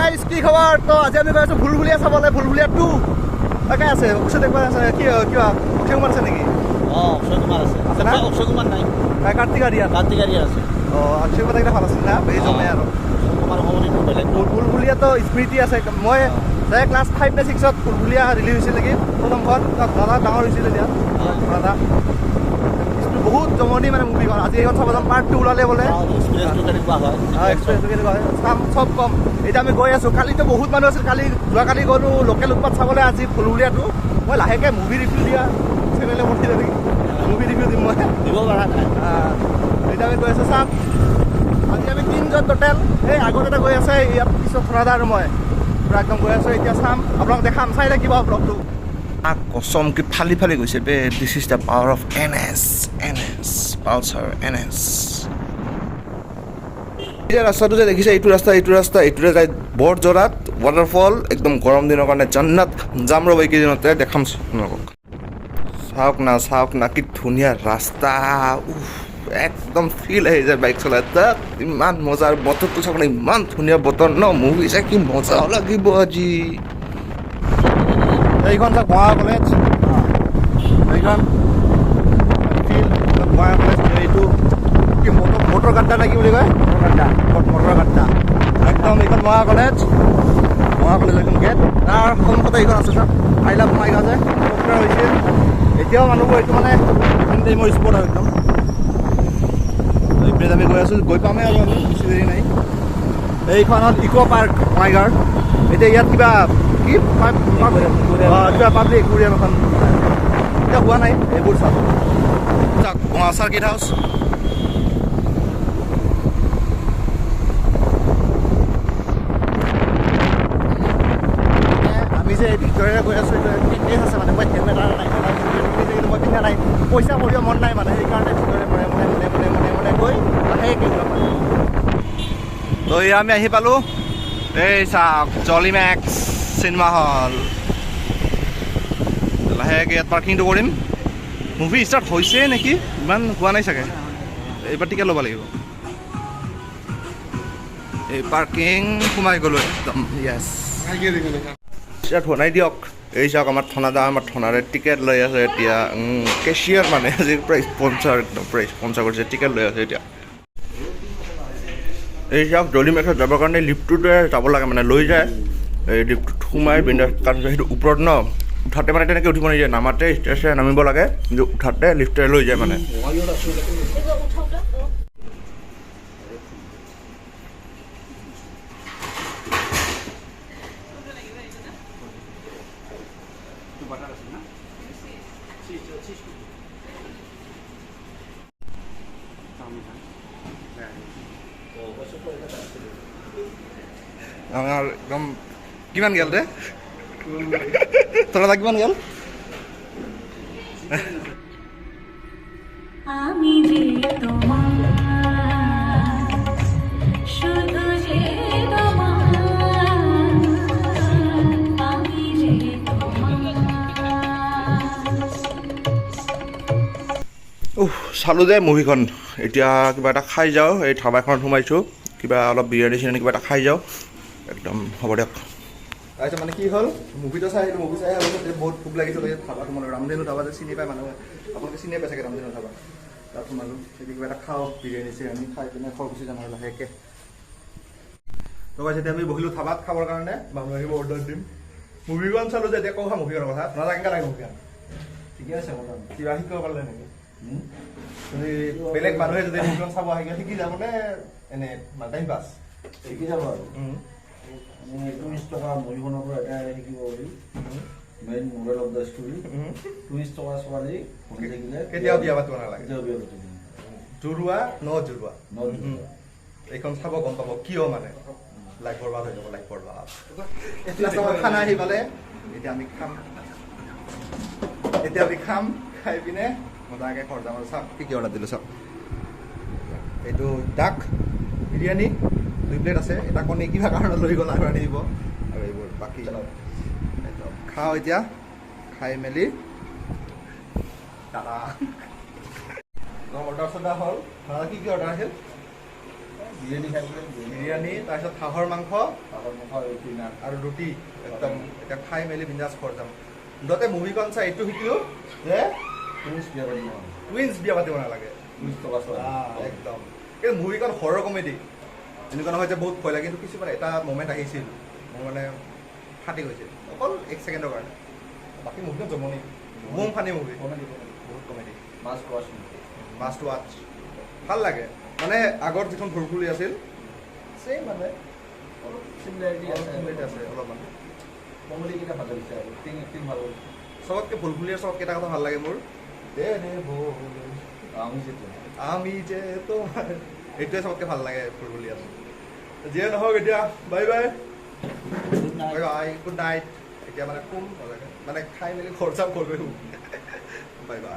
Guys কি খবৰ তো আজি আমি গৈ আছো ভুলভুলিয়া চাবলৈ ভুলভুলিয়া 2 তাকে আছে অক্ষয় দেখুৱাই আছে কি কিবা অক্ষয় কুমাৰ আছে নেকি অক্ষয় কুমাৰ আছে না অক্ষয় কুমাৰ নাই কাৰ্তিক আৰিয়ান আছে অক্ষয় কুমাৰ থাকিলে ভাল আছিল না এই জমে আৰু অক্ষয় কুমাৰ সলনিটো বেলেগ ভুলভুলিয়াতো স্মৃতি আছে মই তাই ক্লাছ 5 নে 6 ভুলভুলিয়া ৰিলিজ হৈছিল নেকি প্ৰথমখন দাদা ডাঙৰ হৈছিল এতিয়া দাদা বহুত জমনি মানে মুভিখন আজি এইখন চাব যাম পাৰ্ট 2 ওলালে বোলে এক্সপিৰিয়েঞ্চটো কেনেকুৱা হয় এক্সপিৰিয়েঞ্চটো কেনেকুৱা হয় চাম চব কম এতিয়া আমি গৈ আছোঁ কালিতো বহুত মানুহ আছিল যোৱাকালি গ'লোঁ লোকেল উৎপাত চাবলৈ আজি ভুলভুলিয়াটো মই লাহেকৈ মুভি ৰিভিউ দিয়া চেনেলে পঠিয়াই নেকি মুভি ৰিভিউ দিম মই দিব পৰা নাই এতিয়া আমি গৈ আছোঁ চাম আজি আমি 3জন টোটেল এই আগত এটা গৈ আছে ইয়াত পিছত থৰাদা আৰু মই পূৰা একদম গৈ আছোঁ এতিয়া চাম আপোনাক দেখাম চাই থাকিব ব্লগটো কচম কি ফালি ফালি গৈছে বে this is the power of NS পালচাৰ NS এতিয়া ৰাস্তাটো যে দেখিছে এইটো ৰাস্তা এইটোৰে যায় বৰজৰাত ৱাটাৰফল একদম গৰম দিনৰ কাৰণে জান্নাত যাম ৰ'ব এইকেইদিনতে দেখাম আপোনালোকক চাওক না কি ধুনীয়া ৰাস্তা একদম ফিল আহি যায় বাইক চলাই তাত ইমান মজা আৰু বতৰটো চাবলৈ ইমান ধুনীয়া বতৰ ন মুভি চাই কি মজা লাগিব আজি এইখন চাওক মহা কলেজ এইখন ফিল্ড মহা কলেজ এইটো কি মটৰ গাড্ডা নে কি বুলি কয় মটৰ গাড্ডা একদম এইখন মহা কলেজ একদম গেট তাৰ সন্মুখতে এইখন আছে চাওক আই লাভ বঙাইগাঁও যে পপুলাৰ হৈছিল এতিয়াও মানুহবোৰ এইটো মানে টাইমৰ স্পট আৰু একদম এইপিনে আমি গৈ আছোঁ গৈ পামেই আৰু আমি বেছি দেৰি নাই এইখন হ'ল ইক' পাৰ্ক বঙাইগাঁৱৰ এতিয়া ইয়াত কিবা কি কিবা পাব্লিক একুৰিয়াম এখন এতিয়া হোৱা নাই এইবোৰ চাওক বঙা চাৰ্কিট হাউচ আমি যে ভিতৰেৰে গৈ আছোঁ এইটো আছে মানে মই কেমেৰা নাই মই পিন্ধা নাই পইচা ভৰিব মন নাই মানে সেইকাৰণে ভিতৰে মনে গৈ সেই কেইজন তো এয়া আমি আহি পালোঁ এই চাওক জলিমেক্স চিনেমা হল লাহেকৈ ইয়াত পাৰ্কিংটো কৰিম মুভি ষ্টাৰ্ট হৈছে নেকি ইমান হোৱা নাই চাগে এইবাৰ টিকেট ল'ব লাগিব এই পাৰ্কিং সোমাই গ'লোঁ একদম য়েছ ষ্টাৰ্ট হোৱা নাই দিয়ক এই চাওক আমাৰ থানাৰে টিকেট লৈ আছে এতিয়া কেচিয়াৰ মানে আজি প্ৰায় স্পনচাৰ একদম প্ৰায় স্পনচাৰ কৰিছে টিকেট লৈ আছে এতিয়া এই চাওক জলিমেক্সত যাবৰ কাৰণে লিফ্টটোতে যাব লাগে মানে লৈ যায় এই লিফ্টটোত সোমাই বিন্দাছ কাৰণ সেইটো ওপৰত ন উঠাতে মানে তেনেকৈ উঠিব নিদিয়ে নামাতে ষ্টেচে নামিব লাগে কিন্তু উঠাতে লিফ্টে লৈ যায় মানে আমাৰ একদম কিমান গেল দে তোরা কিমান গেল আমি যে তোমার শুধু যে তোমার আমি যে চালোঁ যে মুভিখন এতিয়া কিবা এটা খাই যাওঁ এই ধাবা এখনত সোমাইছোঁ কিবা অলপ বিৰিয়ানী চিৰিয়ানী কিবা এটা খাই যাওঁ একদম হ'ব দিয়ক তাৰপিছত মানে কি হ'ল মুভিটো চাই আহিলোঁ মুভি চাই আহিলোঁ বহুত ভোক লাগিছিল ধাবাটো মানে ৰামধেনু ধাবা যে চিনি পায় মানুহে আপোনালোকে চিনিয়ে পাই চাগে ৰামধেনু ধাবা তাত সোমালোঁ তেতিয়া কিবা এটা খাওঁ বিৰিয়ানী চিৰিয়ানী খাই পিনে খৰ গুচি যাম আৰু লাহেকৈ তো যেতিয়া আমি বহিলোঁ ধাবাত খাবৰ কাৰণে মানুহ আহিব অৰ্ডাৰ দিম মুভিখন চালোঁ যে এতিয়া কওঁ মুভিখনৰ কথা নাজা কেনেকৈ লাগে মুভিখন ঠিকে আছে বৰ্তমান কিবা শিকিব পাৰিলে নেকি যদি বেলেগ মানুহে যদি মুভিখন চাব আহি শিকি যাবনে এনে টাইম পাছ শিকি যাব আৰু 20 টকা মুভিখনৰ পৰা এটা শিকিব পাৰি main moral of the story 20 টকা ছোৱালী পঢ়ি থাকিলে কেতিয়াও বিয়া পাতিব নালাগে জোৰোৱা নজোৰোৱা এইখন চাব গম পাব কিয় মানে লাইফ বৰবাদ হৈ যাব লাইফ বৰবাদ এতিয়া খানা আহি পালে এতিয়া আমি খাম খাই পিনে মজাকৈ ঘৰ যাম আৰু চাওক কি অৰ্ডাৰ দিলোঁ চাওক এইটো ডাক বিৰিয়ানী 2 প্লেট আছে এটা কণী কিবা কাৰণত লৈ গ'ল আৰু আনি দিব আৰু এইবোৰ বাকী খাওঁ এতিয়া খাই মেলি দাদা অৰ্ডাৰ চৰ্ডাৰ হ'ল দাদা কি অৰ্ডাৰ আহিল বিৰিয়ানী খাই বোলে বিৰিয়ানী, তাৰপিছত হাঁহৰ মাংস পাপৰ মুখ ৰুটি নান আৰু ৰুটি একদম এতিয়া খাই মেলি বিন্দাছ ঘৰ যাম। মুঠতে মুভিখন চাই এইটো শিকিলোঁ যে টুইনছ বিয়া পাতিব টুইনছ বিয়া পাতিব নালাগে। 19 টকা ছোৱালী একদম কিন্তু মুভিখন হৰৰ কমেডি, এনেকুৱা নহয় যে বহুত ভয় লাগে, কিন্তু কিছুমান এটা মমেণ্ট আহিছিল মোৰ মানে ফাটি গৈছিল অকল 1 ছেকেণ্ডৰ কাৰণে। বাকী মুভিখন জমনি, বোম ফানি মুভি, কমেডি বহুত কমেডি, মাছ ৱাছ মাষ্ট ৱাচ। ভাল লাগে মানে আগৰ যিখন ভুৰভুলি আছিল ছেম মানে অলপ চিমিলাৰিটি আছে আছে অলপমান। কমেডিকেইটা ভাল লাগিছে আৰু এক্টিং ভাল হ'ল চবতকৈ ভুলভুলিয়াৰ চবতকৈ এটা কথা ভাল লাগে মোৰ, দে দে ভুল আমি যিটো আমি যে তোমাৰ, এইটোৱে চবতকৈ ভাল লাগে ভুলভুলিয়াৰ। যিয়ে নহওক এতিয়া bye bye good night bye bye, good night. এতিয়া মানে শুম, মানে খাই মেলি ঘৰ যাম, ঘৰ গৈ শুম। Bye bye.